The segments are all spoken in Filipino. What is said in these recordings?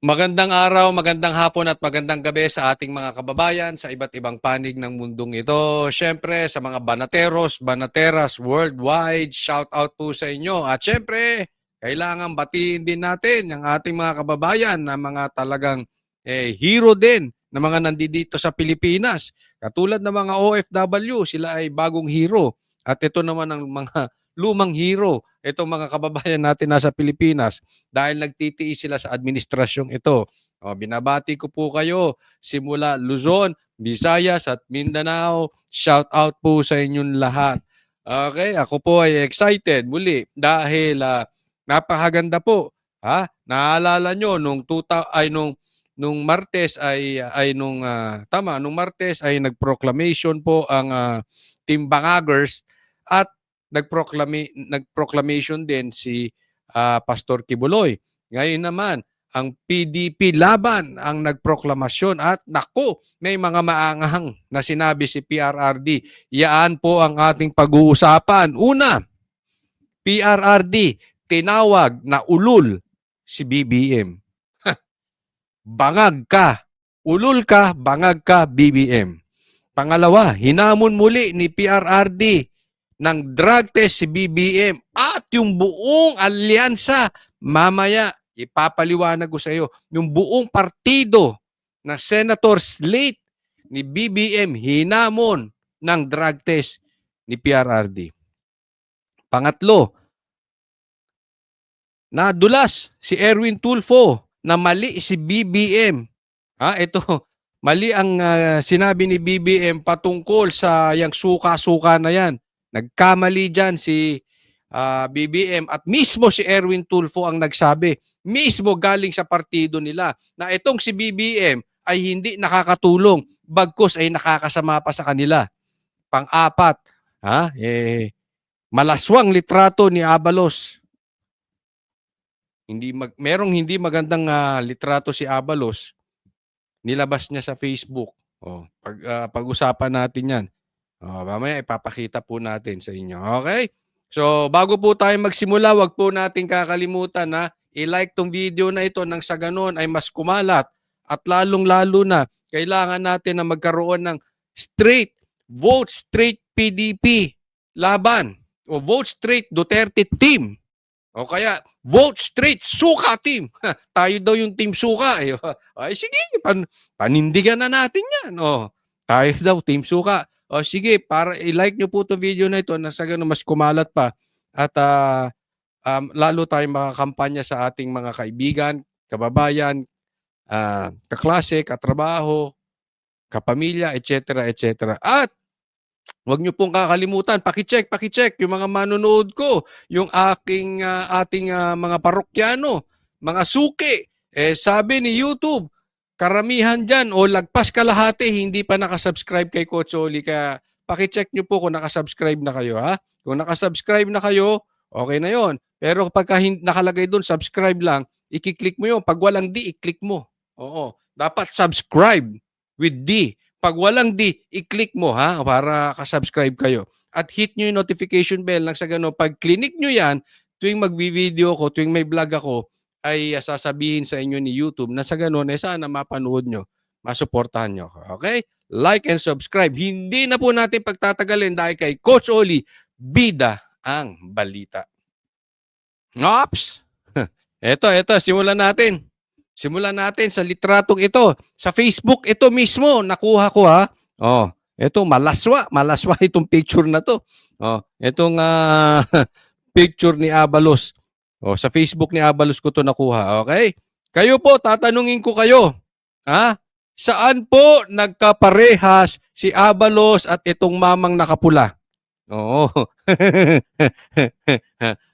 Magandang araw, magandang hapon at magandang gabi sa ating mga kababayan sa iba't ibang panig ng mundong ito. Siyempre sa mga banateros, banateras worldwide, shout out po sa inyo. At siyempre, kailangan batiin din natin ang ating mga kababayan na mga talagang hero din na mga nandito sa Pilipinas. Katulad ng mga OFW, sila ay bagong hero. At ito naman ang mga lumang hero, itong mga kababayan natin nasa Pilipinas dahil nagtitiis sila sa administrasyong ito. O, binabati ko po kayo simula Luzon, Visayas at Mindanao. Shout out po sa inyong lahat. Okay, ako po ay excited muli dahil napakaganda po. Ha? Naalala nyo nung nung Martes nung Martes ay nagproclamation po ang Team Bangagers at nagproclamation din si Pastor Kibuloy. Ngayon naman, ang PDP laban ang nagproklamasyon at naku, may mga maanghang na sinabi si PRRD. Yaan po ang ating pag-uusapan. Una, PRRD, tinawag na ulul si BBM. Bangag ka. Ulul ka, bangag ka, BBM. Pangalawa, hinamon muli ni PRRD ng drug test si BBM at yung buong alyansa. Mamaya, ipapaliwanag ko sa iyo, yung buong partido na Senator slate ni BBM hinamon ng drug test ni PRRD. Pangatlo, nadulas si Erwin Tulfo na mali si BBM. Ito, mali ang sinabi ni BBM patungkol sa yang suka-suka na yan. Nagkamali dyan si BBM at mismo si Erwin Tulfo ang nagsabi, mismo galing sa partido nila, na itong si BBM ay hindi nakakatulong, bagkus ay nakakasama pa sa kanila. Pang-apat, malaswang litrato ni Abalos. Merong hindi magandang litrato si Abalos, nilabas niya sa Facebook. Pag-usapan natin yan. Mamaya ipapakita po natin sa inyo. Okay? So, bago po tayo magsimula, wag po natin kakalimutan na i-like tong video na ito nang sa ganon ay mas kumalat at lalong-lalo na kailangan natin na magkaroon ng vote straight PDP laban o vote straight Duterte team. O kaya, vote straight, suka team. Tayo daw yung team suka. Ay, sige, panindigan na natin yan. Tayo daw, team suka. Sige, para i-like nyo po itong video na ito na sa ganun mas kumalat pa. At lalo tayong makakampanya sa ating mga kaibigan, kababayan, kaklase, katrabaho, kapamilya, etc. etc. At huwag niyo pong kakalimutan, paki-check yung mga manonood ko, yung ating mga parokyano, mga suki. Sabi ni YouTube, karamihan dyan o lagpas kalahati hindi pa nakasubscribe kay Coach Oli. Kaya paki-check niyo po kung nakasubscribe na kayo. Kung nakasubscribe na kayo, okay na yon. Pero pagka nakalagay doon, subscribe lang, i-click mo yun. Pag walang D, i-click mo. Oo. Dapat subscribe with D. Pag walang D, i-click mo para ka-subscribe kayo. At hit nyo yung notification bell nang sa gano'n. Pag clinic nyo yan, tuwing magbi-video ko, tuwing may vlog ako, ay sasabihin sa inyo ni YouTube na sa gano'n, sana mapanood nyo, masuportahan nyo ako. Okay? Like and subscribe. Hindi na po natin pagtatagalin dahil kay Coach Oli, bida ang balita. Ops! Ito, simulan natin. Simulan natin sa litratong ito. Sa Facebook, ito mismo, nakuha ko ito, malaswa itong picture na to. Itong picture ni Abalos. Sa Facebook ni Abalos ko to nakuha. Okay? Kayo po, tatanungin ko kayo. Saan po nagkaparehas si Abalos at itong mamang nakapula? Oo.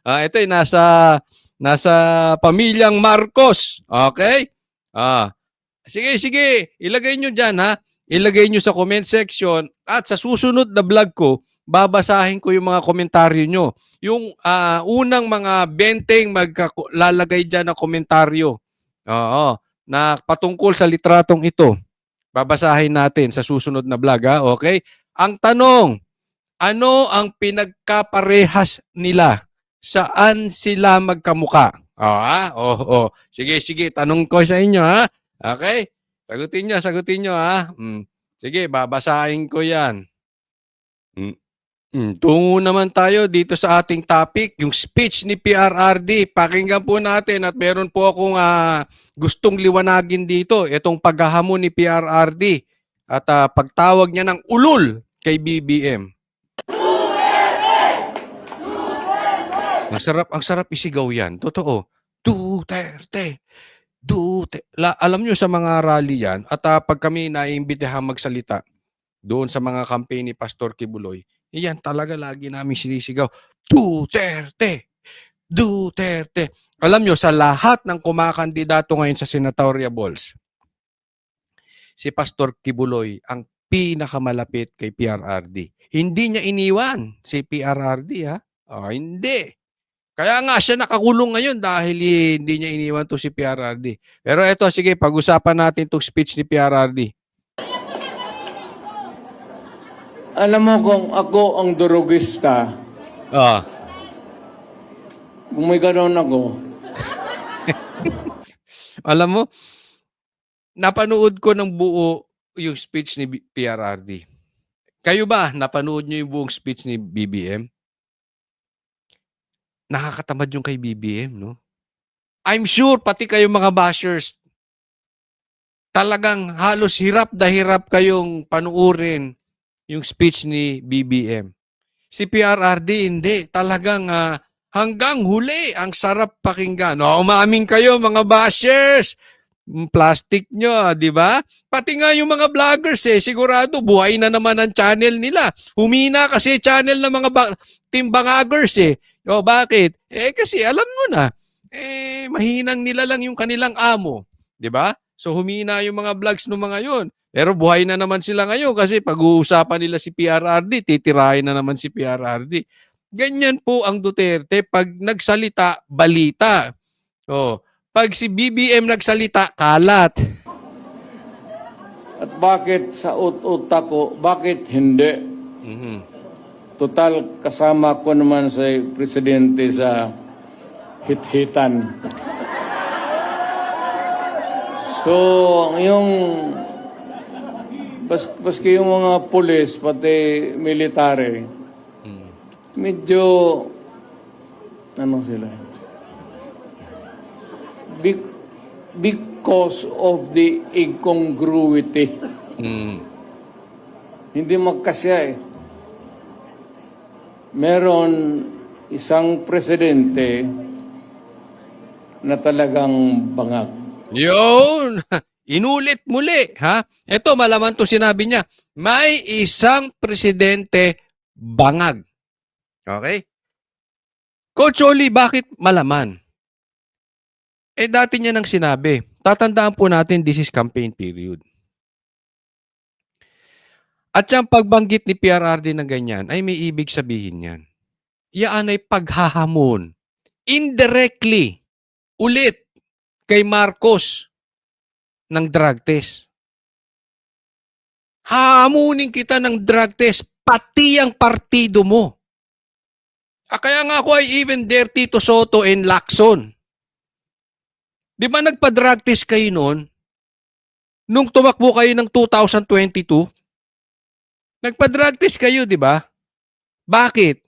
Ito ay nasa pamilyang Marcos. Okay? Sige. Ilagay nyo dyan, Ilagay nyo sa comment section at sa susunod na vlog ko, babasahin ko yung mga komentaryo nyo. Yung unang mga 20 maglalagay dyan ng komentaryo. Na patungkol sa litratong ito. Babasahin natin sa susunod na vlog, Okay? Ang tanong, ano ang pinagkaparehas nila? Saan sila magkamuka? Sige, sige, tanong ko sa inyo, ha? Okay? Sagutin nyo, ha? Sige, babasahin ko yan. Tungo naman tayo dito sa ating topic, yung speech ni PRRD. Pakinggan po natin at meron po akong gustong liwanagin dito, itong paghahamon ni PRRD at pagtawag niya ng ulol kay BBM. Ang sarap isigaw yan. Totoo. Duterte. Alam nyo sa mga rally yan, at pag kami naiimbitahang magsalita doon sa mga campaign ni Pastor Kibuloy, iyan talaga lagi namin sinisigaw, Duterte! Duterte! Alam nyo, sa lahat ng kumakandidato ngayon sa senatorial balls, si Pastor Kibuloy ang pinakamalapit kay PRRD. Hindi niya iniwan si PRRD, ha? Hindi. Kaya nga siya nakakulong ngayon dahil hindi niya iniwan to si PRRD. Pero eto, sige, pag-usapan natin itong speech ni PRRD. Alam mo kung ako ang durugista, kung may gano'n ako, alam mo, napanood ko ng buo yung speech ni PRRD. Kayo ba, napanood nyo yung buong speech ni BBM? Nakakatamad yung kay BBM, no? I'm sure, pati kayo mga bashers, talagang halos hirap na hirap kayong panuurin yung speech ni BBM. Si PRRD, hindi. Talagang hanggang huli, ang sarap pakinggan. Umamin kayo, mga bashers. Plastic nyo, di ba? Pati nga yung mga vloggers sigurado buhay na naman ang channel nila. Humina kasi channel ng mga team bangagers bakit? Kasi alam mo na, mahinang nila lang yung kanilang amo, di ba? So humina yung mga vlogs ng mga yun. Pero buhay na naman sila ngayon kasi pag-uusapan nila si PRRD, titirahin na naman si PRRD. Ganyan po ang Duterte. Pag nagsalita, balita. Pag si BBM nagsalita, kalat. at bakit sa utak ko, bakit hindi? Total, kasama ko naman sa presidente sa hit-hitan. So, yung baski yung mga pulis, pati military, medyo, ano sila? Because of the incongruity. Hindi magkasya Meron isang presidente na talagang bangag. Yun! Inulit muli, ha? Ito, malaman to sinabi niya. May isang presidente bangag. Okay? Coach Oli, bakit malaman? Dati niya nang sinabi. Tatandaan po natin, this is campaign period. At yung pagbanggit ni PRRD na ganyan, ay may ibig sabihin yan. Yan ay paghahamon. Indirectly, ulit, kay Marcos ng drug test. Hahamunin kita ng drug test, pati ang partido mo. Kaya nga ako ay even there, Tito Soto and Lacson. Di ba nagpa-drug test kayo noon? Nung tumakbo kayo ng 2022? Nagpa-drug test kayo, di ba? Bakit?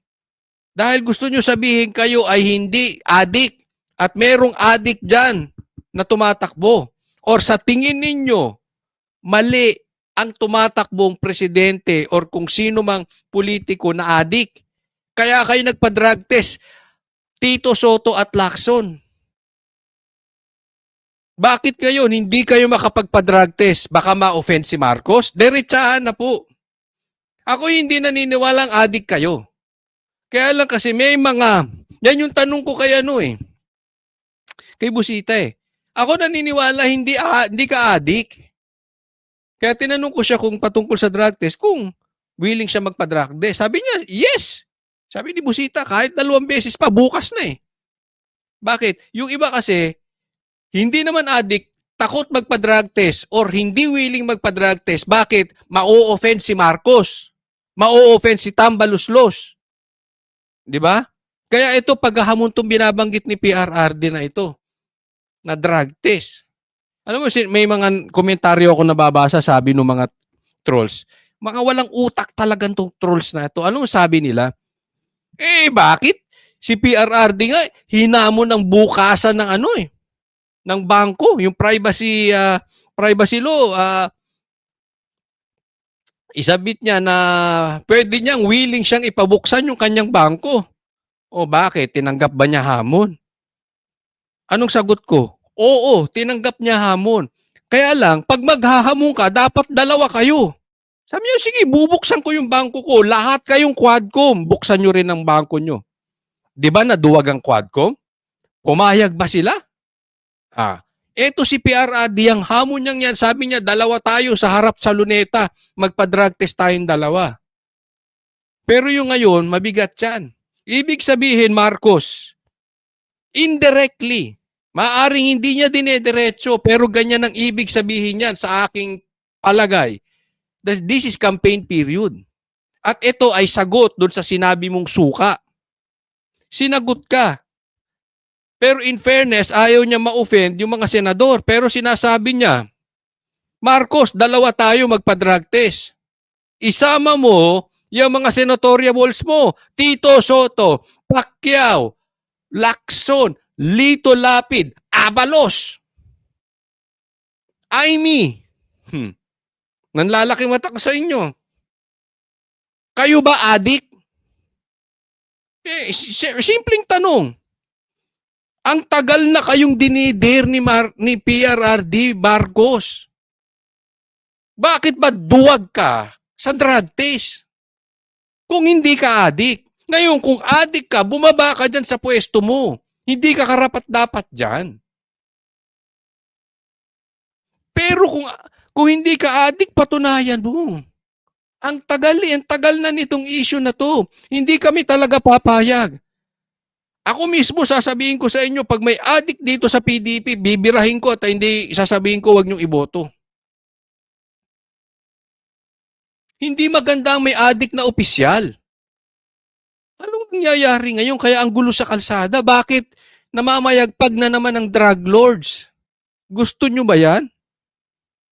Dahil gusto nyo sabihin kayo ay hindi addict at merong addict dyan na tumatakbo. Or sa tingin ninyo, mali ang tumatakbong presidente or kung sino mang politiko na addict. Kaya kayo nagpa-drug test, Tito Soto at Lacson. Bakit ngayon hindi kayo makapagpa-drug test? Baka ma-offend si Marcos? Diretsahan na po. Ako hindi naniniwalang addict kayo. Kaya lang kasi may mga, yan yung tanong ko kay kay Busita Ako naniniwala hindi ka addict. Kaya tinanong ko siya kung patungkol sa drug test, kung willing siya magpa-drug test. Sabi niya, yes. Sabi ni Busita, kahit 2 beses pa, bukas na Bakit? Yung iba kasi, hindi naman addict, takot magpa-drug test or hindi willing magpa-drug test. Bakit? Ma-o-offend si Marcos. Ma-o-offend si Tambaluslos. Di ba? Kaya ito, paghahamon itong binabanggit ni PRRD na ito, na drug test. Alam mo, may mga komentaryo ako nababasa, sabi ng mga trolls, mga walang utak talagang tong trolls na ito. Anong sabi nila? Bakit? Si PRRD nga, hinamon ng bukasan ng ng bangko, yung privacy law, isabit niya na pwede niyang willing siyang ipabuksan yung kanyang bangko. O bakit? Tinanggap ba niya hamon? Anong sagot ko? Oo, tinanggap niya hamon. Kaya lang, pag maghahamon ka, dapat dalawa kayo. Sabi niya, sige, bubuksan ko yung bangko ko. Lahat kayong Quadcom, buksan nyo rin ang bangko nyo. Di ba naduwag ang Quadcom? Pumayag ba sila? Eto si PRRD, ang hamon niyang yan, sabi niya, dalawa tayo sa harap sa luneta, magpa-drug test tayong dalawa. Pero yung ngayon, mabigat yan. Ibig sabihin, Marcos, indirectly, maaring hindi niya dinediretso, pero ganyan ang ibig sabihin niyan sa aking palagay. This is campaign period. At ito ay sagot doon sa sinabi mong suka. Sinagot ka. Pero in fairness, ayaw niya ma-offend yung mga senador. Pero sinasabi niya, Marcos, dalawa tayo magpa-drug test. Isama mo yung mga senatorials mo, Tito Soto, Pacquiao, Lacson, Lito Lapid, Abalos, Aimee. Nanlalaki mata ko sa inyo. Kayo ba adik? Simpleng tanong. Ang tagal na kayong dinidir ni PRRD Marcos. Bakit ba duwag ka sa drug test? Kung hindi ka adik. Ngayon, kung adik ka, bumaba ka dyan sa pwesto mo. Hindi ka karapat-dapat dyan. Pero kung hindi ka adik, patunayan mo. Ang tagal na nitong issue na to. Hindi kami talaga papayag. Ako mismo sasabihin ko sa inyo, pag may adik dito sa PDP, bibirahin ko at hindi sasabihin ko wag niyong iboto. Hindi maganda ang may adik na opisyal. Anong nangyayari ngayon? Kaya ang gulo sa kalsada. Bakit namamayagpag na naman ng drug lords? Gusto nyo ba yan?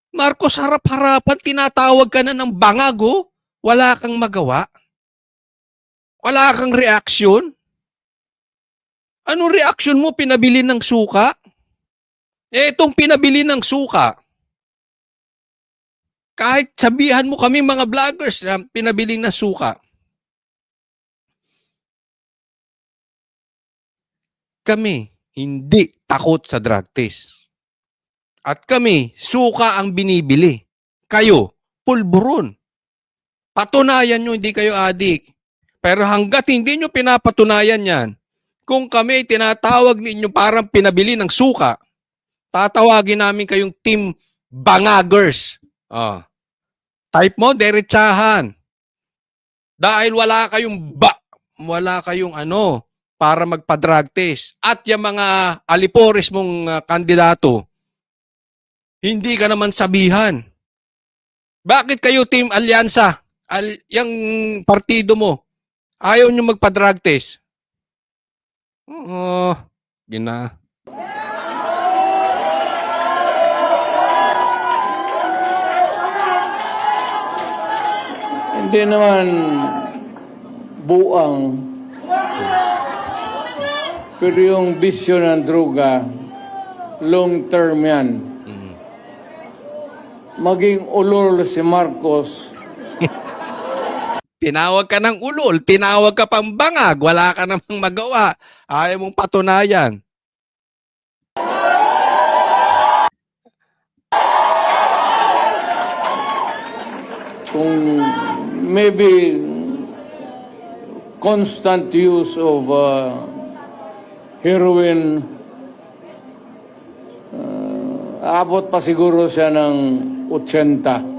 Marcos, harap-harapan, tinatawag ka na ng bangago. Wala kang magawa. Wala kang reaksyon. Anong reaksyon mo? Pinabili ng suka? Itong pinabili ng suka, kahit sabihan mo kami mga vloggers na pinabili ng suka, kami hindi takot sa drug test. At kami, suka ang binibili. Kayo, pulburon. Patunayan nyo hindi kayo adik. Pero hanggat hindi nyo pinapatunayan yan, kung kami tinatawag ninyo parang pinabili ng suka, tatawagin namin kayong team bangagers. Type mo, derechahan. Dahil wala kayong para magpa-drug test. At yung mga alipores mong kandidato, hindi ka naman sabihan. Bakit kayo team alyansa? Yung partido mo, ayaw nyo magpa-drug test? Gina. Hindi naman buang. Pero yung bisyo ng droga, long term yan. Maging ulol si Marcos. Tinawag ka ng ulol, tinawag ka pang bangag, wala ka namang magawa. Ayaw mong patunayan. Kung maybe constant use of heroin, abot pa siguro siya ng 80.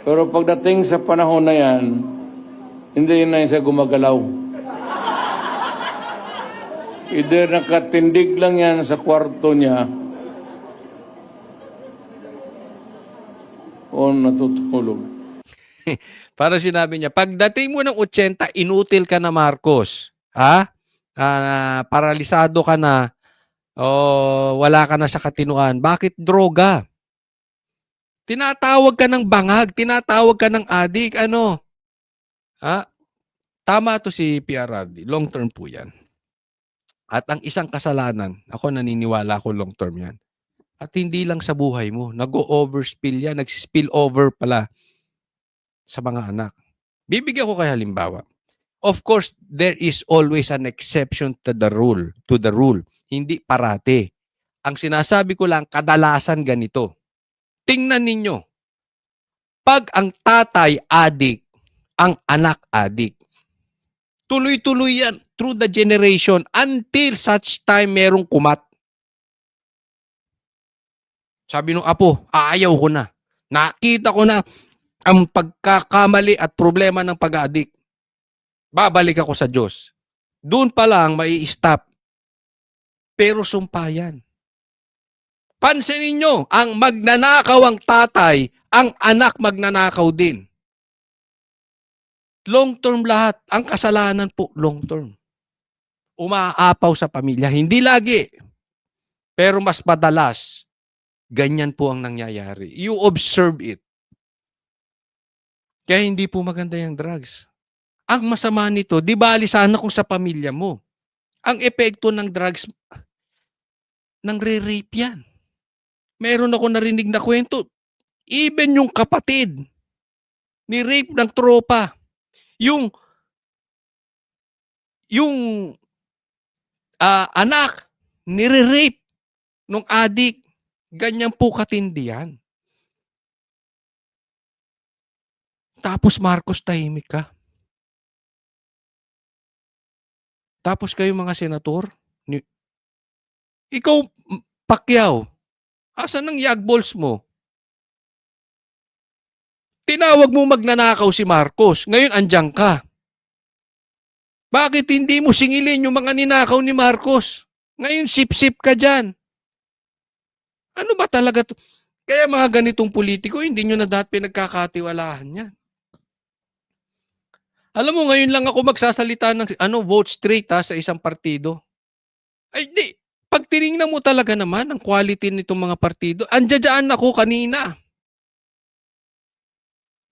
Pero pagdating sa panahon na yan, hindi na siya gumagalaw. Either nakatindig lang yan sa kwarto niya o natutulog. Para sinabi niya, pagdating mo ng 80, inutil ka na Marcos. Ha? paralisado ka na o wala ka na sa katinuan. Bakit droga? Tinatawag ka ng bangag, tinatawag ka ng adik, ano? Tama to si PRRD, long term po yan. At ang isang kasalanan, ako naniniwala ko long term yan. At hindi lang sa buhay mo, nag-o-overspill yan, nag-spill over pala sa mga anak. Bibigyan ko kayo halimbawa. Of course, there is always an exception to the rule. Hindi parate. Ang sinasabi ko lang, kadalasan ganito. Tingnan ninyo. Pag ang tatay adik, ang anak adik, tuloy-tuloy yan through the generation until such time merong kumat. Sabi nung apo, ayaw ko na. Nakita ko na ang pagkakamali at problema ng pag-aadik. Babalik ako sa Diyos. Doon pa lang mai-stop. Pero sumpa yan. Pansinin nyo, ang magnanakaw ang tatay, ang anak magnanakaw din. Long term lahat. Ang kasalanan po, long term. Umaapaw sa pamilya. Hindi lagi. Pero mas madalas, ganyan po ang nangyayari. You observe it. Kaya hindi po maganda yung drugs. Ang masama nito, di bali sana kung sa pamilya mo. Ang epekto ng drugs, nang re-rape yan. Meron ako narinig na kwento. Even yung kapatid, ni-rape ng tropa. Yung anak, nire-rape nung adik. Ganyan po katindi yan. Tapos Marcos, tahimik ka. Tapos kayo mga senator, ikaw, Pacquiao, asan ang yagballs mo? Tinawag mo magnanakaw si Marcos, ngayon andyan ka. Bakit hindi mo singilin yung mga ninakaw ni Marcos? Ngayon sip-sip ka dyan. Ano ba talaga to? Kaya mga ganitong politiko, hindi nyo na dati pinagkakatiwalaan yan. Alam mo, ngayon lang ako magsasalita ng vote straight sa isang partido. Ay, di. Pag tinignan mo talaga naman ang quality nitong mga partido, andyan ako kanina.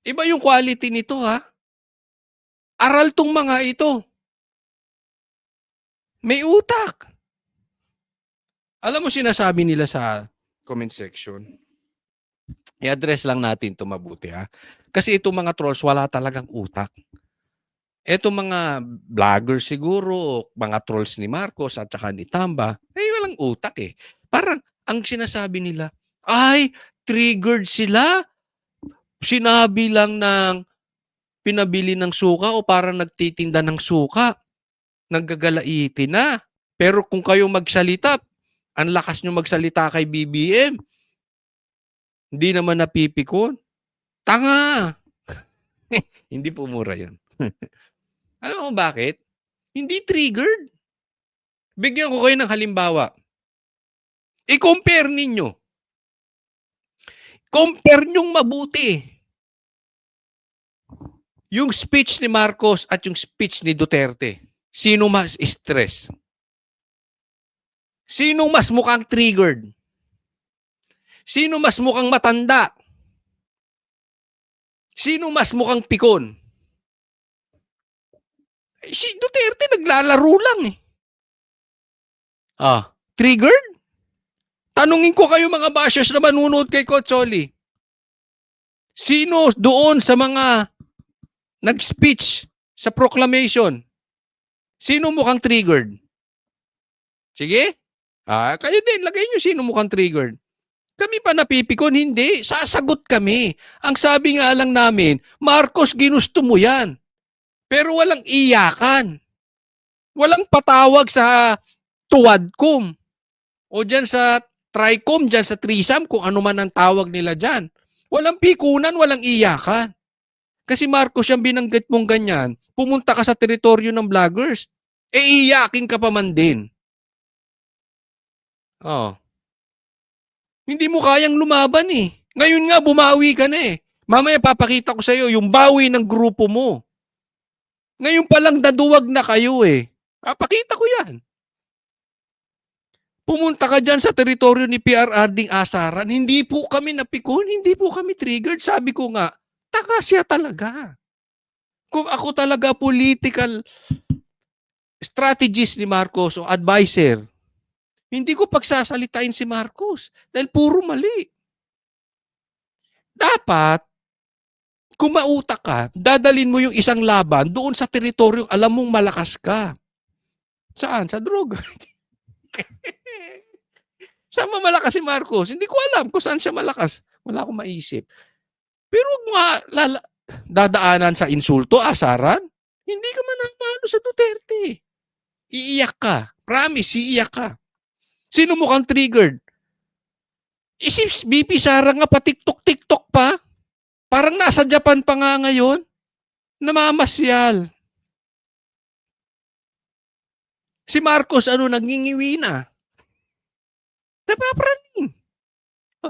Iba yung quality nito, ha? Aral tong mga ito. May utak. Alam mo, sinasabi nila sa comment section, i-address lang natin ito mabuti, ha? Kasi itong mga trolls, wala talagang utak. Etong mga vloggers siguro, mga trolls ni Marcos at saka ni Tamba, walang utak eh. Parang ang sinasabi nila, ay, triggered sila. Sinabi lang ng pinabili ng suka o parang nagtitinda ng suka. Naggagalaitin na. Pero kung kayo magsalita, ang lakas nyo magsalita kay BBM, hindi naman napipikon. Tanga! Hindi po mura yun. Alam mo bakit? Hindi triggered. Bigyan ko kayo ng halimbawa. I-compare ninyo. Compare nyong mabuti. Yung speech ni Marcos at yung speech ni Duterte. Sino mas stress? Sino mas mukhang triggered? Sino mas mukhang matanda? Sino mas mukhang pikon? Si Duterte naglalaro lang eh. Triggered? Tanungin ko kayo mga bashers na manunood kay Coach Oli. Sino doon sa mga nag-speech sa proclamation? Sino mukhang triggered? Sige? Kayo din, lagay nyo sino mukhang triggered. Kami pa napipikon, hindi. Sasagot kami. Ang sabi nga lang namin, Marcos, ginusto mo yan. Pero walang iyakan. Walang patawag sa tuwadcom. O dyan sa tricom, dyan sa threesome, kung ano man ang tawag nila dyan. Walang pikunan, walang iyakan. Kasi Marcos, yung binanggit mong ganyan, pumunta ka sa teritoryo ng vloggers. Iyakin ka pa man din. Hindi mo kayang lumaban eh. Ngayon nga, bumawi ka na eh. Mamaya papakita ko sa iyo yung bawi ng grupo mo. Ngayon pa lang daduwag na kayo eh. Pakita ko yan. Pumunta ka dyan sa teritoryo ni PRRD asaran, hindi po kami napikon, hindi po kami triggered. Sabi ko nga, taka siya talaga. Kung ako talaga political strategist ni Marcos o advisor, hindi ko pagsasalitain si Marcos dahil puro mali. Dapat, kung mautak ka, dadalin mo yung isang laban doon sa teritoryo alam mong malakas ka. Saan? Sa droga. Saan ba malakas si Marcos? Hindi ko alam kung saan siya malakas. Wala akong maisip. Pero huwag mo dadaanan sa insulto, asaran. Hindi ka mananalo sa Duterte. Iiyak ka. Promise, iiyak ka. Sino mukhang triggered? Si BP Sara nga pa TikTok pa. Parang nasa Japan pa nga ngayon. Namamasyal. Si Marcos, nangingiwi na. Napapraning.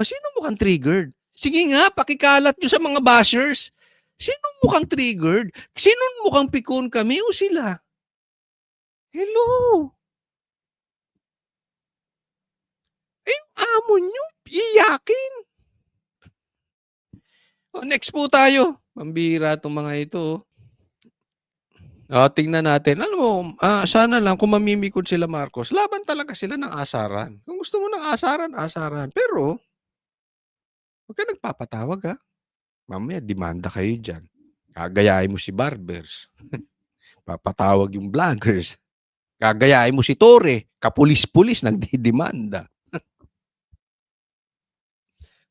Sino mukhang triggered? Sige nga, pakikalat nyo sa mga bashers. Sino mukhang triggered? Sino mukhang pikon kami o sila? Hello? Yung amo nyo, iyakin. Next po tayo. Pambira itong mga ito. Tingnan natin. Alam mo, sana lang kung mamimikod sila Marcos, laban talaga sila ng asaran. Kung gusto mo ng asaran, asaran. Pero, huwag ka nagpapatawag ha. Mamaya, demanda kayo dyan. Gagayain mo si Barbers. Papatawag yung vloggers. Gagayain mo si Tore. Kapulis-pulis, nagdidemanda.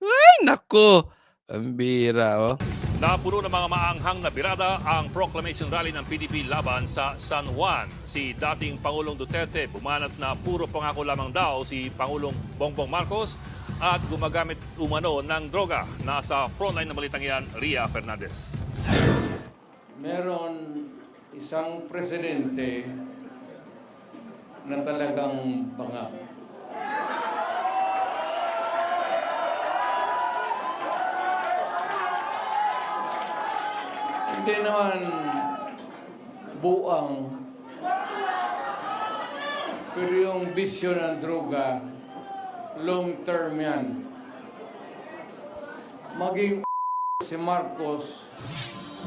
Ay, nako. Ang bira, oh. Napuno ng mga maanghang na birada ang proclamation rally ng PDP laban sa San Juan. Si dating Pangulong Duterte bumanat na puro pangako lamang daw si Pangulong Bongbong Marcos at gumagamit umano ng droga. Nasa frontline ng balitang yan, Ria Fernandez. Meron isang presidente na talagang bangag. Hindi naman buang, pero yung bisyo ng droga, long term yan. Maging si Marcos,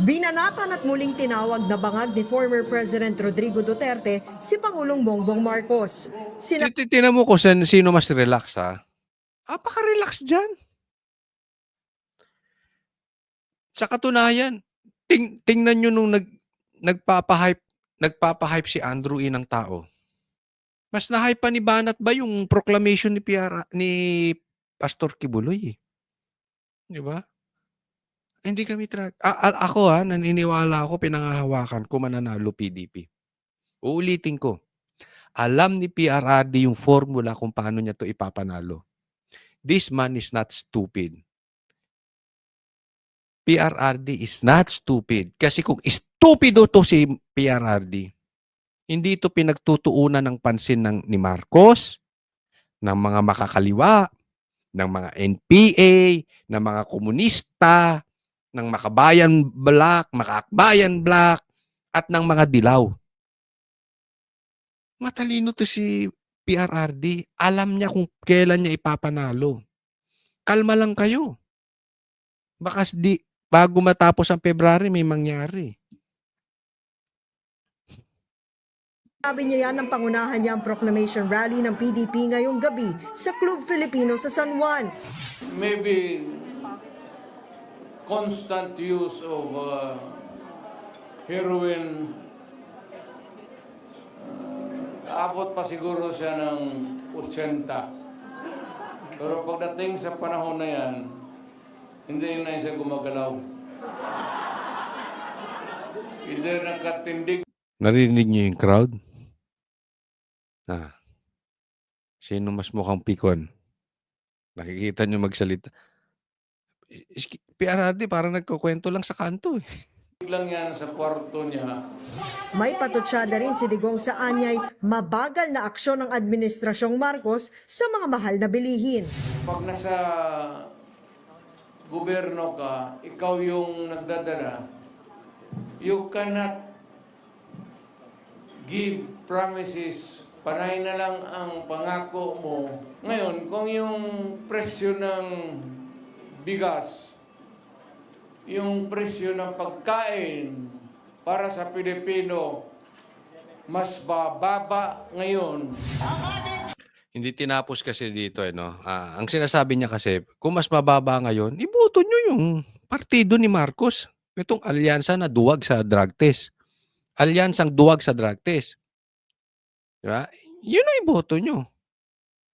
Binanatan at muling tinawag na bangag ni former President Rodrigo Duterte si Pangulong Bongbong Marcos. Tinan mo kung sino mas relax ha. Napaka-relax dyan. Sa katunayan, tingnan nyo nung nagpapahype si Andrew E. ng tao. Mas na-hype pa ni Banat ba yung proclamation ni Pastor Kibuloy eh. Di ba? Hindi kami ako naniniwala ako, pinangahawakan ko mananalo PDP. Uulitin ko. Alam ni PRRD yung formula kung paano niya to ipapanalo. This man is not stupid. PRRD is not stupid. Kasi kung stupido to si PRRD, hindi ito pinagtutuunan ng pansin ni Marcos, ng mga makakaliwa, ng mga NPA, ng mga komunista, ng Makabayan Black, Makaakbayan Black, at ng mga dilaw. Matalino to si PRRD. Alam niya kung kailan niya ipapanalo. Kalma lang kayo. Baka bago matapos ang February, may mangyari. Sabi niya yan ng pangunahan niya ang proclamation rally ng PDP ngayong gabi sa Club Filipino sa San Juan. maybe constant use of heroin, abot pa siguro siya ng 80. Pero pagdating sa panahon na yan, hindi na siya gumagalaw. Hindi nakatindig. Narinig niyo yung crowd? Sino mas mukhang pikon? Nakikita niyo magsalita. PRRD parang nagkukwento lang sa kanto eh. Lang yan sa kwarto niya. May patutsada rin si Digong sa anyay mabagal na aksyon ng Administrasyong Marcos sa mga mahal na bilihin. Pag nasa gobyerno ka, ikaw yung nagdadala, you cannot give promises, panay na lang ang pangako mo. Ngayon, kung yung presyo ng bigas, yung presyo ng pagkain para sa Pilipino, mas bababa ngayon. Hindi tinapos kasi dito no. Ang sinasabi niya kasi kung mas mababa ngayon, iboto niyo yung partido ni Marcos. Itong alyansa na duwag sa drug test. Alyansang duwag sa drug test. Di ba? Yun ang iboto nyo.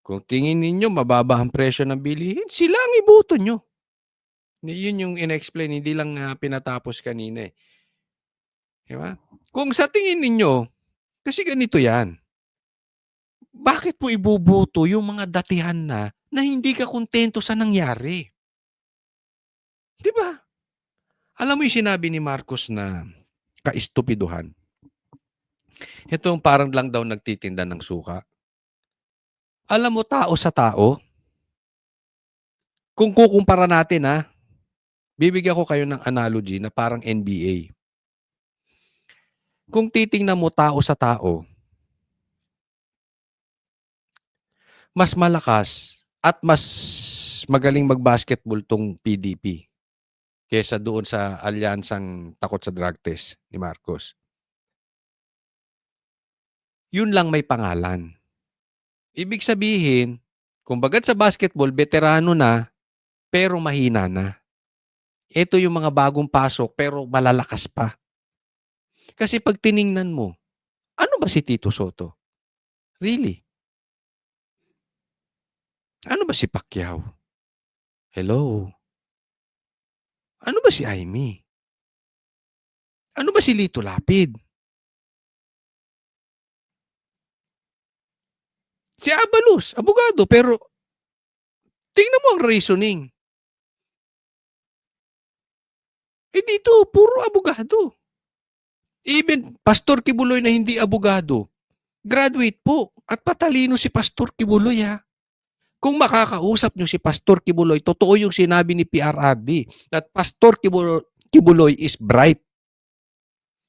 Kung tingin ninyo mababa ang presyo ng bilihin, sila ang iboto nyo. Yun yung in-explain, hindi lang pinatapos kanina eh. Di ba? Kung sa tingin ninyo, kasi ganito yan. Bakit mo iboboto yung mga datihan na hindi ka kontento sa nangyari? Di ba? Alam mo yung sinabi ni Marcos na kaistupiduhan. Itong parang lang daw nagtitinda ng suka. Alam mo, tao sa tao, kung kukumpara natin bibigyan ko kayo ng analogy na parang NBA. Kung titingnan mo tao sa tao, mas malakas at mas magaling mag-basketball tong PDP kesa doon sa alyansang takot sa drug test ni Marcos. Yun lang may pangalan. Ibig sabihin, kung bagat sa basketball, veterano na, pero mahina na. Ito yung mga bagong pasok, pero malalakas pa. Kasi pag tiningnan mo, ano ba si Tito Soto? Really? Ano ba si Pacquiao? Hello? Ano ba si Aimee? Ano ba si Lito Lapid? Si Abalos, abogado, pero tingnan mo ang reasoning. Dito, puro abogado. Even Pastor Kibuloy na hindi abogado, graduate po at patalino si Pastor Kibuloy Kung makakausap nyo si Pastor Kibuloy, totoo yung sinabi ni PRRD that Pastor Kibuloy is bright.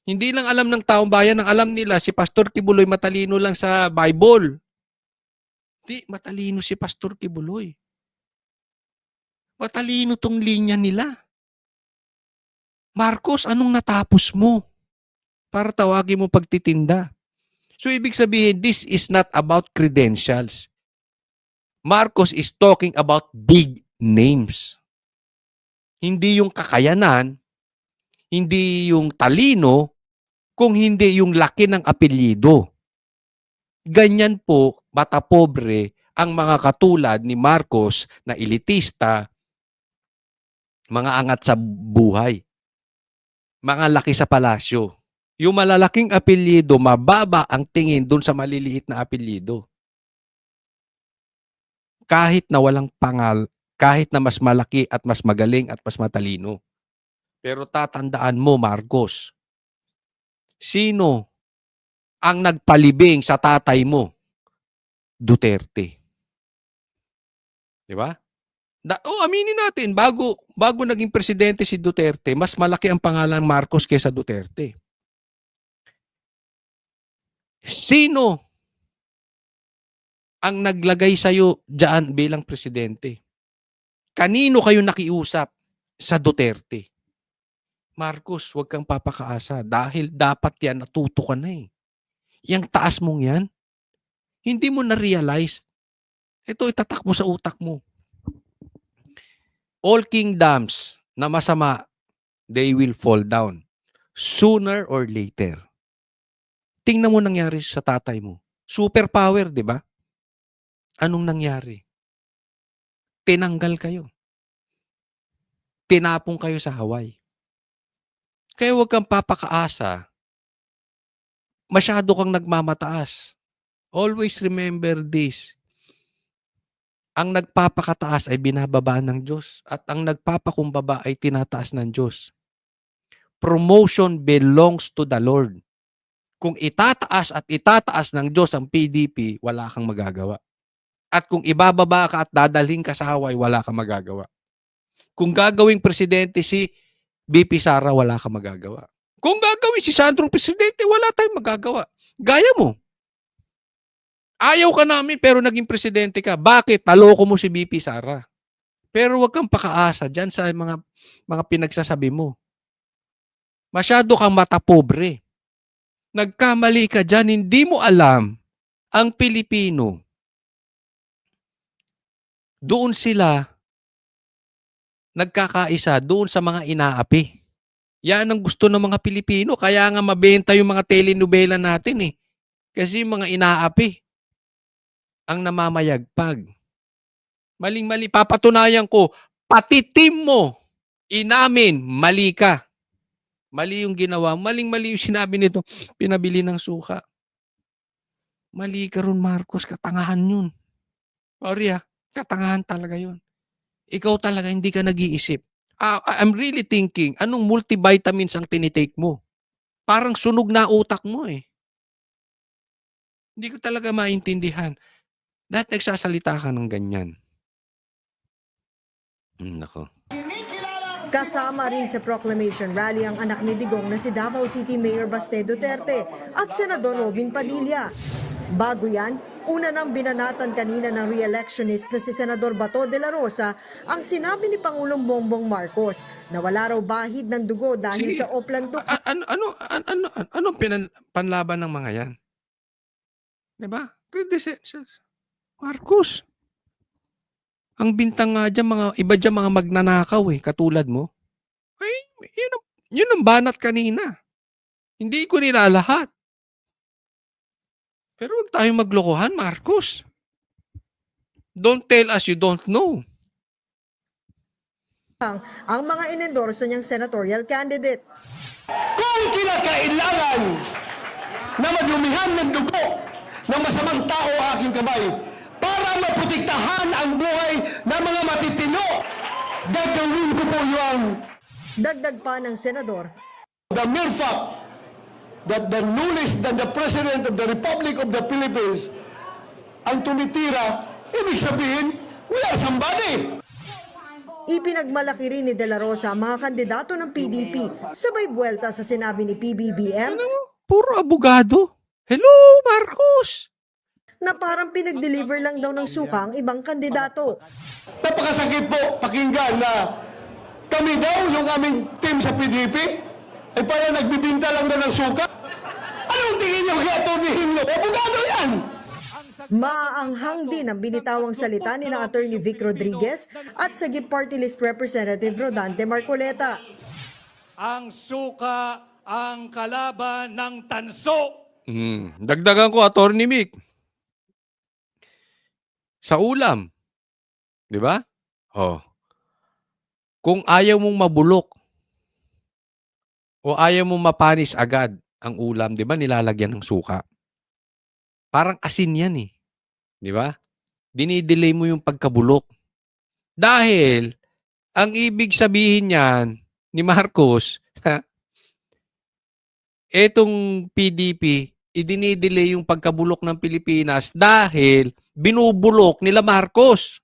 Hindi lang alam ng taong bayan, ang alam nila si Pastor Kibuloy matalino lang sa Bible. Hindi, matalino si Pastor Kibuloy. Matalino tong linya nila. Marcos, anong natapos mo para tawagin mo pagtitinda? So ibig sabihin, this is not about credentials. Marcos is talking about big names. Hindi yung kakayanan, hindi yung talino, kung hindi yung laki ng apelyido. Ganyan po, bata pobre, ang mga katulad ni Marcos na elitista, mga angat sa buhay, mga laki sa palasyo. Yung malalaking apelyido, mababa ang tingin dun sa maliliit na apelyido. Kahit na walang pangal, kahit na mas malaki at mas magaling at mas matalino. Pero tatandaan mo, Marcos, sino ang nagpalibing sa tatay mo? Duterte. Di ba? Aminin natin, bago naging presidente si Duterte, mas malaki ang pangalan Marcos kaysa Duterte. Sino ang naglagay sa'yo dyan bilang presidente? Kanino kayo nakiusap? Sa Duterte. Marcos, huwag kang papakaasa dahil dapat yan natuto ka na Yang taas mong yan, hindi mo na-realize. Ito itatak mo sa utak mo. All kingdoms na masama, they will fall down. Sooner or later. Tingnan mo nangyari sa tatay mo. Superpower, di ba? Anong nangyari? Tinanggal kayo. Tinapong kayo sa Hawaii. Kaya huwag kang papakaasa. Masyado kang nagmamataas. Always remember this. Ang nagpapakataas ay binababa ng Diyos at ang nagpapakumbaba ay tinataas ng Diyos. Promotion belongs to the Lord. Kung itataas at itataas ng Diyos ang PDP, wala kang magagawa. At kung ibababa ka at dadalhin ka sa Hawaii, wala kang magagawa. Kung gagawing presidente si BP Sara, wala kang magagawa. Kung gagawin si Sandro presidente, wala tayong magagawa. Gaya mo. Ayaw ka namin pero naging presidente ka. Bakit? Taloko mo si VP Sara. Pero wag kang pakaasa diyan sa mga pinagsasabi mo. Masyado kang matapobre. Nagkamali ka diyan, hindi mo alam ang Pilipino. Doon sila nagkakaisa doon sa mga inaapi. Yan ang gusto ng mga Pilipino. Kaya nga mabenta yung mga telenovela natin eh. Kasi yung mga inaapi ang namamayagpag. Maling-mali. Papatunayan ko, pati team mo, inamin, mali ka. Mali yung ginawa. Maling-mali yung sinabi nito, pinabili ng suka. Mali ka ron, Marcos. Katangahan yun. Sorry katangahan talaga yun. Ikaw talaga hindi ka nag-iisip. I'm really thinking, anong multivitamins ang tinitake mo? Parang sunog na utak mo eh. Hindi ko talaga maintindihan. Dahil nagsasalita ka ng ganyan. Nako. Kasama rin sa proclamation rally ang anak ni Digong na si Davao City Mayor Baste Duterte at Senador Robin Padilla. Bago yan, una nang binanatan kanina ng re-electionist na si Senador Bato de la Rosa ang sinabi ni Pangulong Bongbong Marcos na wala raw bahid ng dugo dahil Sige. sa Oplantok. Ano panlaban ng mga yan? Diba? Predecessors. Marcos. Ang bintang nga dyan, iba dyan mga magnanakaw eh, katulad mo. Ay, yun ang banat kanina. Hindi ko nilalahat. Pero huwag tayong maglokohan, Marcos. Don't tell us you don't know. Ang mga inendorso niyang senatorial candidate. Kung kinakailangan na madumihan ng dugo ng masamang tao ang aking kamay para maprotektahan ang buhay ng mga matitino, gagawin ko po yung Dagdag pa ng senador, the mere fact that the knowledge that the President of the Republic of the Philippines ang tumitira, ibig sabihin, we are somebody. ipinagmalaki rin ni De La Rosa ang mga kandidato ng PDP sabay buwelta sa sinabi ni PBBM Puro abogado. Hello, Marcos. na parang pinag-deliver lang daw ng suka ang ibang kandidato. Napakasakit po pakinggan na kami daw, yung aming team sa PDP, ay parang nagbibinta lang daw ng suka. Anong tingin niyo kay Atty. Himlo? Abogado yan! Maaanghang din ang binitawang salita ni na Attorney Vic Rodriguez at Sagip Party List Representative Rodante Marcoleta. Ang suka ang kalaban ng tanso. Dagdagan ko, Attorney Mick. Sa ulam. Di ba? Oh. Kung ayaw mong mabulok o ayaw mong mapanis agad ang ulam, di ba, nilalagyan ng suka. Parang asin yan eh. Di ba? Dinidelay mo yung pagkabulok. Dahil, ang ibig sabihin niyan ni Marcos, etong PDP, idinidelay yung pagkabulok ng Pilipinas dahil binubulok nila Marcos.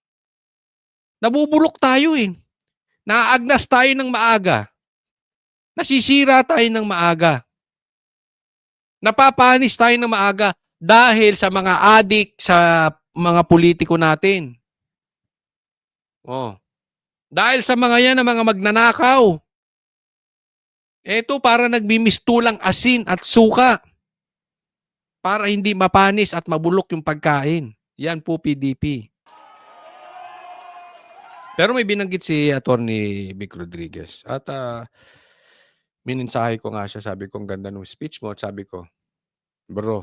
Nabubulok tayo eh. Naagnas tayo ng maaga. Nasisira tayo ng maaga. Napapanis tayo ng maaga dahil sa mga adik sa mga politiko natin. Oh. Dahil sa mga yan na mga magnanakaw. Ito para nagbimistulang asin at suka. Para hindi mapanis at mabulok yung pagkain. Yan po PDP. Pero may binanggit si Atty. Vic Rodriguez. At mininsahe ko nga siya. Sabi ko, ang ganda ng speech mo. At sabi ko, bro,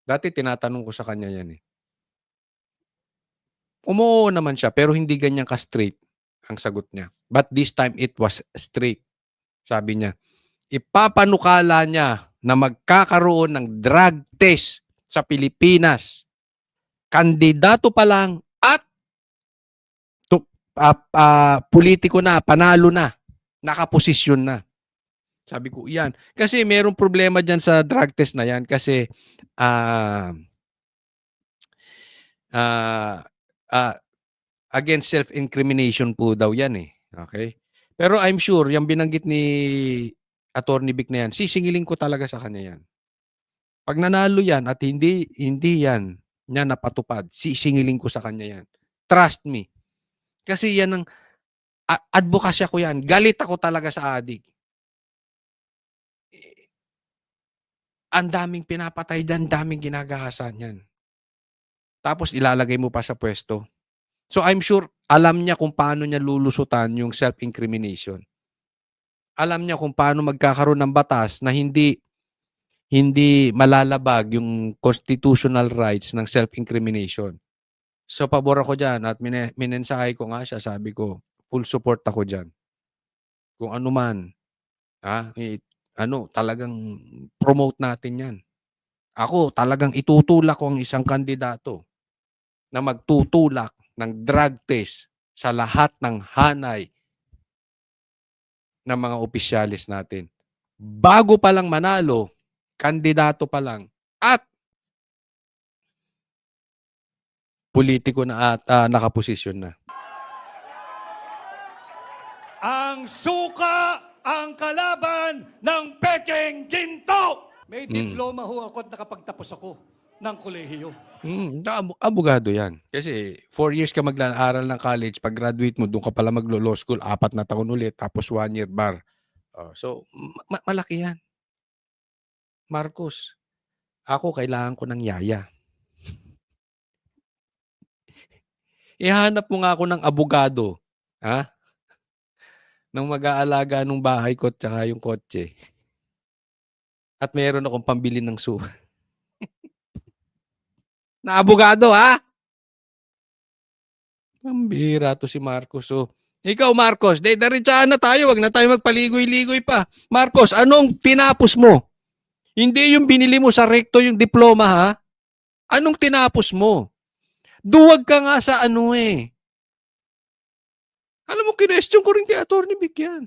dati tinatanong ko sa kanya yan eh. Umuo naman siya pero hindi ganyan ka-straight ang sagot niya. But this time it was straight. Sabi niya, ipapanukala niya na magkakaroon ng drug test sa Pilipinas. Kandidato pa lang at politiko na, panalo na, nakaposisyon na. Sabi ko, yan. Kasi mayroong problema dyan sa drug test na yan kasi against self-incrimination po daw yan eh. Okay? Pero I'm sure, yung binanggit ni Atty. Vic na yan, sisingilin ko talaga sa kanya yan. Pag nanalo yan at hindi yan niya napatupad, sisingilin ko sa kanya yan. Trust me. Kasi yan ang advokasya ko yan. Galit ako talaga sa adik. Ang daming pinapatay dyan, daming ginagahasan yan. Tapos ilalagay mo pa sa pwesto. So I'm sure alam niya kung paano niya lulusutan yung self-incrimination. Alam niya kung paano magkakaroon ng batas na hindi malalabag yung constitutional rights ng self-incrimination. So pabor ako diyan at minensahe ko nga siya, sabi ko, full support ako diyan. Kung ano man, talagang promote natin 'yan. Ako talagang itutulak ko ang isang kandidato na magtutulak ng drug test sa lahat ng hanay ng mga opisyalis natin. Bago pa lang manalo, kandidato pa lang, at politiko na at nakaposisyon na. Ang suka ang kalaban ng pekeng ginto. May diploma ho ako at nakapagtapos ako ng kolehiyo. Abogado yan. Kasi 4 years ka mag-aaral ng college, pag graduate mo, doon ka pala maglo-law school, 4 na taon ulit, tapos 1 year bar. So, malaki yan. Marcos, ako kailangan ko ng yaya. Ihanap mo nga ako ng abogado, nang mag-aalaga ng bahay ko at saka yung kotse. At meron akong pambili ng suha. Na abogado, Pambira to si Marcos. So, ikaw Marcos, diretsahan na tayo, wag na tayo magpaligoy-ligoy pa. Marcos, anong tinapos mo? Hindi yung binili mo sa recto yung diploma, Anong tinapos mo? Duwag ka nga sa Alam mo, kinestyon ko rin kay Atty. Vic yan.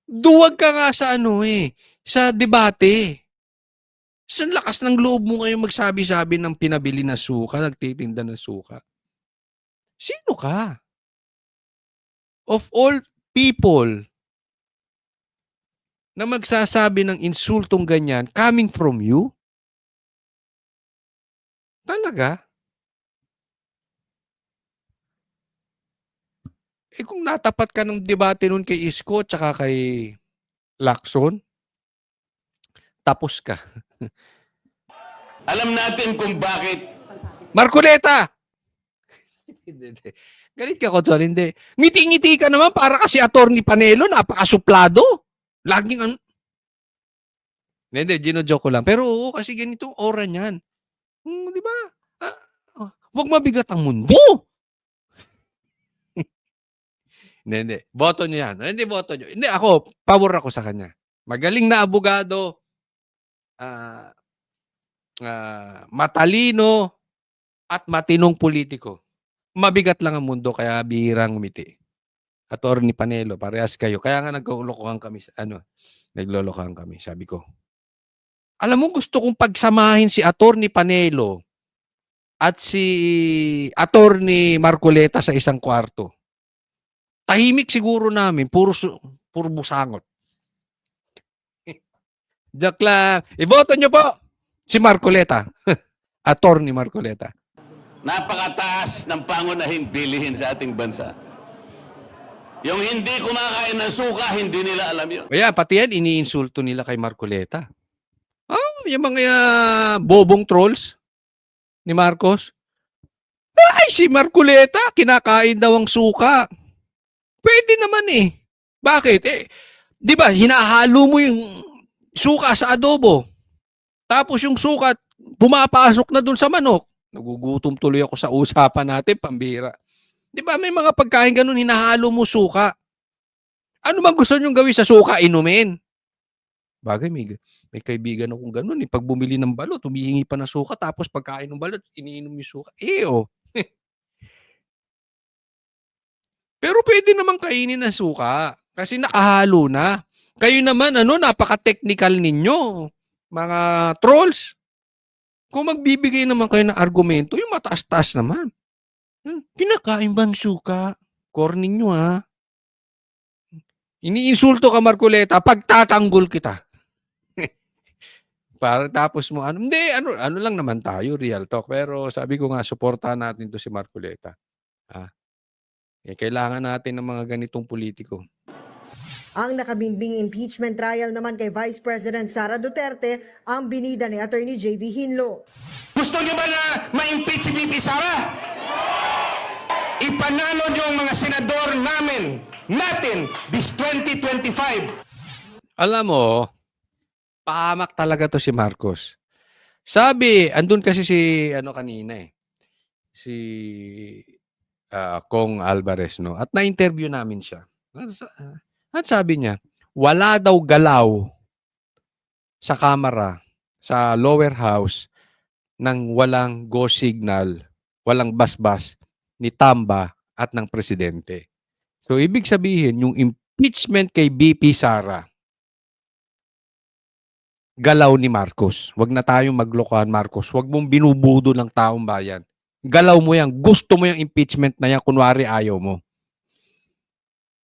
Duwag ka nga sa sa debate. Sa lakas ng loob mo ngayon magsabi-sabi ng pinabili na suka, nagtitinda ng suka. Sino ka? Of all people na magsasabi ng insultong ganyan coming from you? Talaga? Kung natapat ka ng debate nun kay Isko tsaka kay Lacson, tapos ka. Alam natin kung bakit Marcoleta! Galit ka, Kotson. Hindi. Ngiti-ngiti ka naman para kasi Atty. Panelo, napakasuplado. Laging Hindi, gino-joke ko lang. Pero oo, kasi ganito aura niyan. Di ba? Huwag mabigat ang mundo. Hindi. Boto niyo yan. Hindi, boto niyo. Hindi, ako, pabor ako sa kanya. Magaling na abogado, matalino, at matinong politiko. Mabigat lang ang mundo, kaya bihirang umiti. Atty. Panelo, parehas kayo. Kaya nga naglolokohan kami. Naglolokohan kami, sabi ko. Alam mo, gusto kong pagsamahin si Atty. Panelo at si Atty. Marcoleta sa isang kwarto. Tahimik siguro namin, puro busangot. Joke lang. Iboto nyo po si Marcoleta. Atty. Marcoleta. napakataas ng pangunahing bilihin sa ating bansa. Yung hindi kumakain ng suka, hindi nila alam yun. Kaya pati yan, iniinsulto nila kay Marcoleta. Yung mga bobong trolls ni Marcos. Ay, si Marcoleta, kinakain daw ang suka. Pwede naman Bakit? Di ba, hinahalo mo yung suka sa adobo. Tapos yung suka, pumapasok na dun sa manok. Nagugutom tuloy ako sa usapan natin, pambira. Di ba, may mga pagkain ganun, hinahalo mo suka. Ano bang gusto nyong gawin sa suka? Inumin. Bagay, may kaibigan akong ganun. Pag bumili ng balot, humihingi pa ng suka, tapos pagkain ng balot, iniinom yung suka. Pero pwede naman kainin ng suka kasi nakahalo na. Kayo naman, napaka-technical ninyo, mga trolls. Kung magbibigay naman kayo ng argumento, yung mataas-taas naman. Kinakain ba ang suka? Core ninyo, Iniinsulto ka, Marcoleta, pagtatanggol kita. Para tapos mo ano, hindi ano lang naman tayo, real talk. Pero sabi ko nga suportahan natin 'to si Marcoleta, ah. Kailangan natin ng mga ganitong politiko. Ang nakabimbing impeachment trial naman kay Vice President Sara Duterte ang binida ni Attorney J.V. Hinlo. Gusto niyo ba na ma-impeach si VP Sara? Ipanalo niyo ang mga senador natin this 2025. Alam mo, pahamak talaga 'to si Marcos. Sabi, andun kasi si ano kanina si Kong Alvarez 'no, at na-interview namin siya. At sabi niya, wala daw galaw sa Kamara, sa lower house ng walang go signal, walang basbas ni Tamba at ng presidente. So ibig sabihin, yung impeachment kay BP Sara, galaw ni Marcos. Wag na tayong maglokohan, Marcos. Wag mong binubudo ng taong bayan. Galaw mo yan. Gusto mo yung impeachment na yan. Kunwari ayaw mo.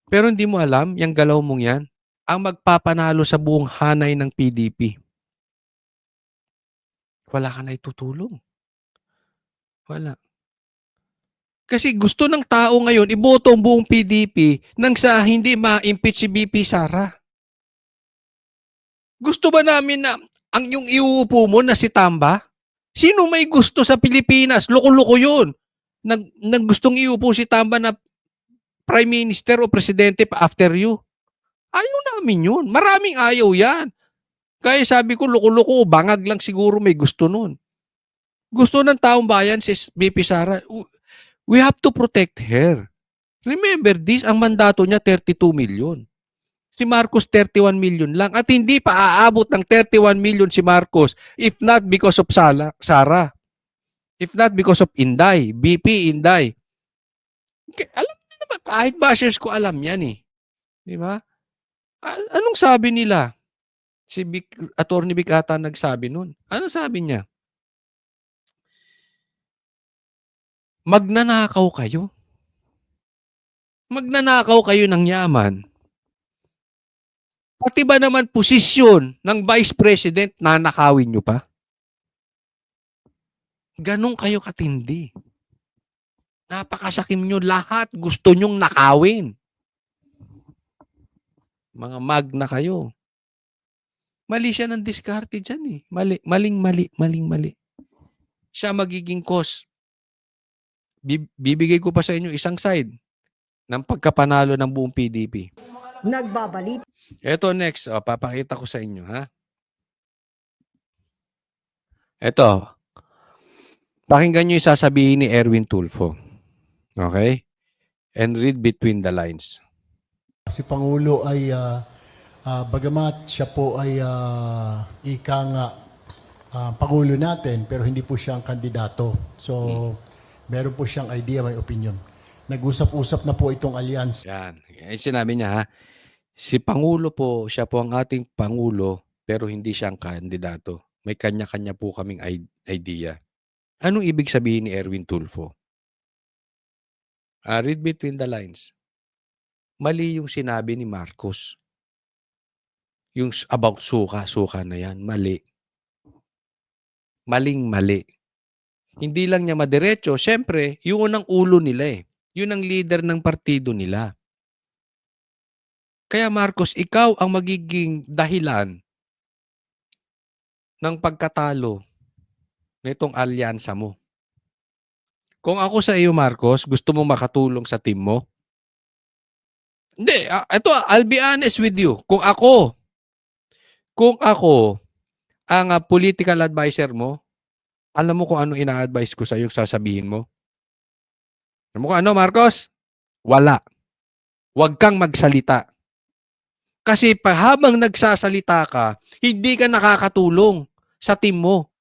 Pero hindi mo alam, yung galaw mong yan, ang magpapanalo sa buong hanay ng PDP. Wala ka na itutulong. Wala. Kasi gusto ng tao ngayon, iboto ang buong PDP nang sa hindi ma-impeach si BP Sara. Gusto ba namin na ang yung iuupo mo na si Tamba? Sino may gusto sa Pilipinas? Loko-loko yun. Gustong iupo si Tamba na Prime Minister o Presidente pa after you. Ayaw namin yun. Maraming ayaw yan. Kaya sabi ko, loko-loko, bangag lang siguro may gusto nun. Gusto ng taong bayan si BP Sara. We have to protect her. Remember this, ang mandato niya 32 million. Si Marcos 31 million lang at hindi pa aabot ng 31 million si Marcos if not because of Sara. If not because of Inday, BP Inday. Alam niyo naman, kahit bashers ko alam yan eh. Di ba? Anong sabi nila? Si Attorney Vic ata nagsabi nun. Ano sabi niya? Magnanakaw kayo. Magnanakaw kayo ng yaman. Pati ba naman posisyon ng Vice President nanakawin nyo pa? Ganon kayo katindi. Napakasakim nyo lahat. Gusto nyong nakawin. Mga magna kayo. Mali siya ng diskarte dyan eh. Maling-mali. Siya magiging cause. Bibigay ko pa sa inyo isang side ng pagkapanalo ng buong PDP. Nagbabalita Ito next, papakita ko sa inyo, ha? Ito. Pakinggan nyo yung sasabihin ni Erwin Tulfo. Okay? And read between the lines. Si Pangulo ay, bagamat siya po ay ika nga Pangulo natin, pero hindi po siya ang kandidato. So, meron po siyang idea, may opinion. Nag-usap-usap na po itong alliance. Yan. Sinabi niya, ha? Si Pangulo po, siya po ang ating Pangulo, pero hindi siya ang kandidato. May kanya-kanya po kaming idea. Anong ibig sabihin ni Erwin Tulfo? Read between the lines. Mali yung sinabi ni Marcos. Yung about suka na yan, mali. Maling-mali. Hindi lang niya madiretso, syempre, yung unang ulo nila eh. Yun ang leader ng partido nila. Kaya Marcos, ikaw ang magiging dahilan ng pagkatalo nitong alyansa mo. Kung ako sa iyo, Marcos, gusto mo makatulong sa team mo? Hindi, ito, I'll be honest with you. Kung ako ang political advisor mo, alam mo kung ano ina-advise ko sa iyo, sasabihin mo? Alam mo kung ano, Marcos? Wala. Huwag kang magsalita. Kasi habang nagsasalita ka, hindi ka nakakatulong sa team mo.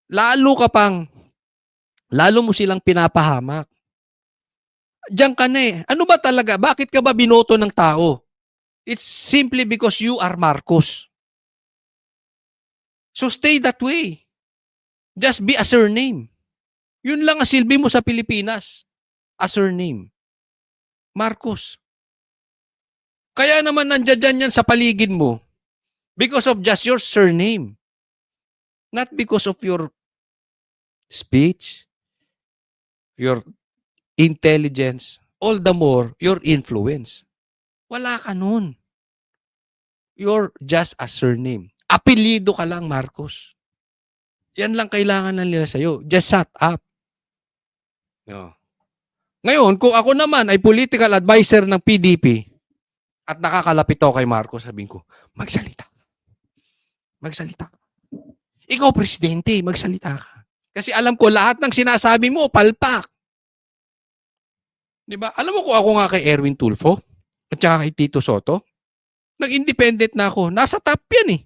Lalo mo silang pinapahamak. Diyan ka na eh. Ano ba talaga? Bakit ka ba binoto ng tao? It's simply because you are Marcos. So stay that way. Just be a surname. Yun lang ang silbi mo sa Pilipinas. A surname. Marcos. Kaya naman nandiyan yan sa paligid mo because of just your surname. Not because of your speech, your intelligence, all the more your influence. Wala ka nun. You're just a surname. Apelyido ka lang, Marcos. Yan lang kailangan na nila sa'yo. Just shut up. No. Ngayon, kung ako naman ay political advisor ng PDP at nakakalapit ako kay Marcos, sabihin ko, magsalita. Magsalita. Ikaw, presidente, magsalita ka. Kasi alam ko, lahat ng sinasabi mo, palpak. Di ba? Alam mo kung ako nga kay Erwin Tulfo at saka kay Tito Soto, nag-independent na ako. Nasa top yan eh.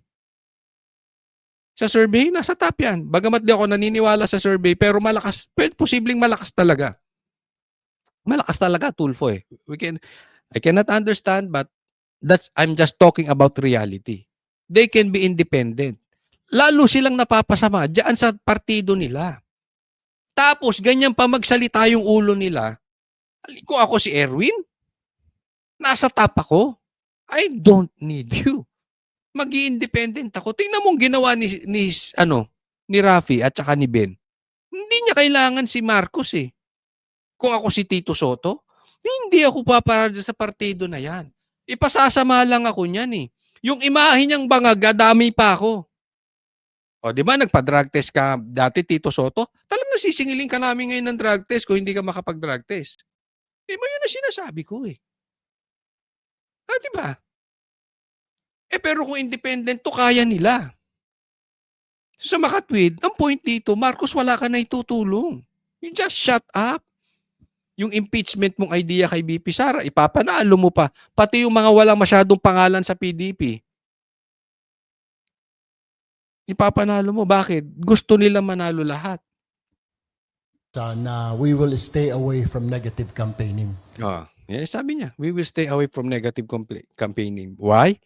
Sa survey, nasa top yan. Bagamat di ako naniniwala sa survey, pero malakas, posibleng malakas talaga. Malakas talaga, Tulfo eh. I cannot understand, but I'm just talking about reality. They can be independent. Lalo silang napapasama diyan sa partido nila. Tapos, ganyan pa magsalita yung ulo nila. Kung ako si Erwin, nasa top ako. I don't need you. Mag-i-independent ako. Tingnan mo ang ginawa ni Rafi at saka ni Ben. Hindi niya kailangan si Marcos eh. Kung ako si Tito Soto, hindi ako paparada sa partido na yan. Ipasasama lang ako niyan eh. Yung imahe niyang bangag, dami pa ako. O, di ba, nagpa-drug test ka dati, Tito Soto? Talagang sisingilin ka namin ngayon ng drug test kung hindi ka makapag-drug test. Di ba yun ang sinasabi ko eh. Di ba? Pero kung independent to, kaya nila. So, sa makatwid, ang point dito, Marcos, wala ka na itutulong. You just shut up. Yung impeachment mong idea kay BP Sara, ipapanalo mo pa. Pati yung mga walang masyadong pangalan sa PDP. Ipapanalo mo. Bakit? Gusto nila manalo lahat. Na we will stay away from negative campaigning. Sabi niya, we will stay away from negative campaigning. Why?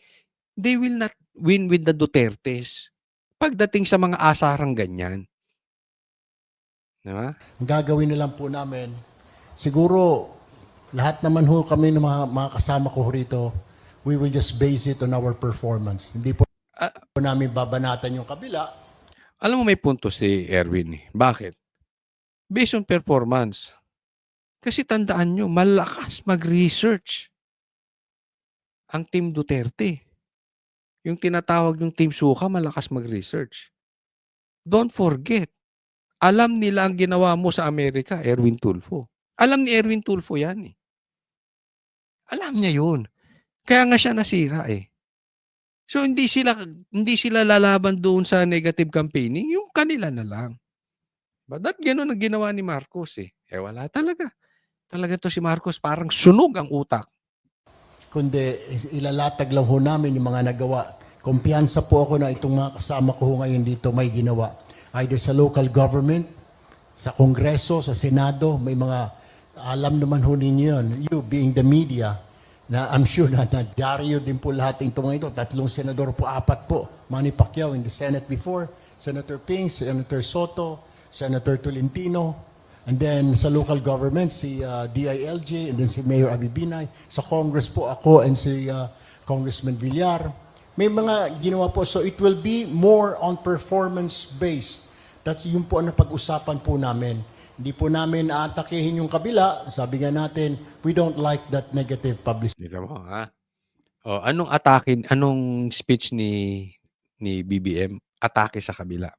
They will not win with the Dutertes. Pagdating sa mga asarang ganyan. Diba? Ang gagawin na lang po namin, siguro lahat naman ho kami ng mga kasama ko rito, we will just base it on our performance. Hindi po namin babanatan yung kabila. Alam mo, may punto si Erwin. Bakit? Based on performance. Kasi tandaan nyo, malakas mag-research ang Team Duterte. Yung tinatawag yung Team Suka, malakas mag-research. Don't forget, alam nila ang ginawa mo sa Amerika, Erwin Tulfo. Alam ni Erwin Tulfo yan eh. Alam niya yun. Kaya nga siya nasira eh. So hindi sila lalaban doon sa negative campaigning, yung kanila na lang. But that gano'n ang ginawa ni Marcos eh. Wala talaga. Talaga to si Marcos, parang sunog ang utak. Kundi ilalatag lang ho namin yung mga nagawa. Kumpiyansa po ako na itong mga kasama ko ho ngayon dito may ginawa. Either sa local government, sa Kongreso, sa Senado, may mga alam naman ho ninyo yun. You being the media, na I'm sure na nadyaryo din po lahat ng mga ito. 3 senador po, 4 po. Manny Pacquiao in the Senate before, Senator Ping, Senator Soto, Senator Tolentino, and then sa local government, si DILG, and then si Mayor Abibinay. Sa Congress po ako and si Congressman Villar. May mga ginawa po. So it will be more on performance-based. That's yun po ang napag-usapan po namin. Hindi po namin aatakihin yung kabila. Sabi nga natin, we don't like that negative publicity. Tignan mo, ha? O, anong speech ni BBM? Atake sa kabila.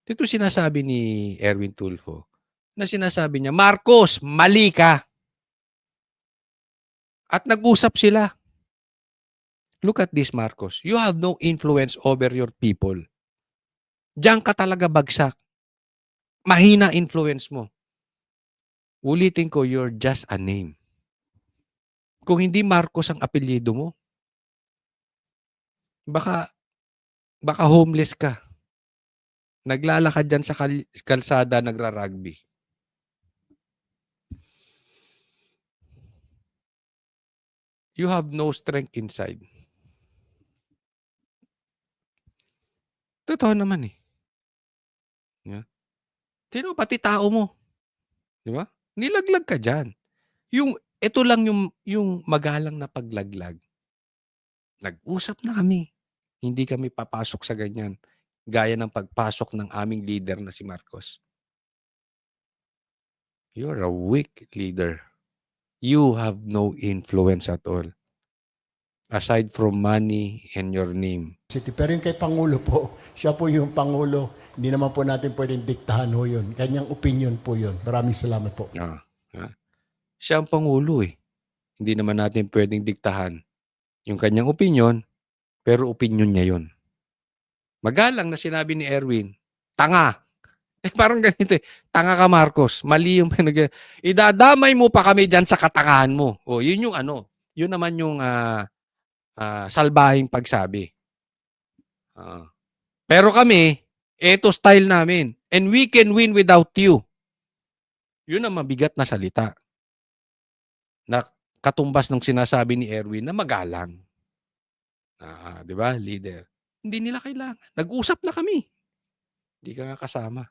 Ito sinasabi ni Erwin Tulfo na sinasabi niya, Marcos, mali ka. At nag-usap sila. Look at this, Marcos. You have no influence over your people. Diyan ka talaga bagsak. Mahina influence mo. Ulitin ko, you're just a name. Kung hindi Marcos ang apelyido mo, baka homeless ka. Naglalakad dyan sa kalsada, nagra-rugby. You have no strength inside. Totoo naman eh. Yeah. Sino pati tao mo? Di ba? Nilaglag ka dyan. Ito lang yung magalang na paglaglag. Nag-usap na kami. Hindi kami papasok sa ganyan. gaya ng pagpasok ng aming leader na si Marcos. You're a weak leader. You have no influence at all. Aside from money and your name. City. Pero yung kay Pangulo po, siya po yung Pangulo. Hindi naman po natin pwedeng diktahan ho yun. Kanyang opinion po yun. Maraming salamat po. Siya ang Pangulo eh. Hindi naman natin pwedeng diktahan yung kanyang opinion, pero opinion niya yun. Magalang na sinabi ni Erwin, tanga. Parang ganito eh. Tanga ka, Marcos. Mali yung idadamay mo pa kami dyan sa katangahan mo. O, yun yung ano. Yun naman yung salbahing pagsabi. Pero kami, eto style namin. And we can win without you. Yun ang mabigat na salita. Na katumbas ng sinasabi ni Erwin na magalang. Di ba, leader? Hindi nila kailangan. Nag-usap na kami. Hindi ka nga kasama.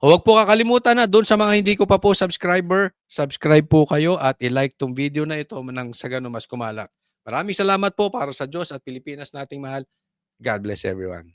O wag po kakalimutan na doon sa mga hindi ko pa po subscriber, subscribe po kayo at i-like tong video na ito nang sa ganun mas kumalak. Maraming salamat po para sa Diyos at Pilipinas nating mahal. God bless everyone.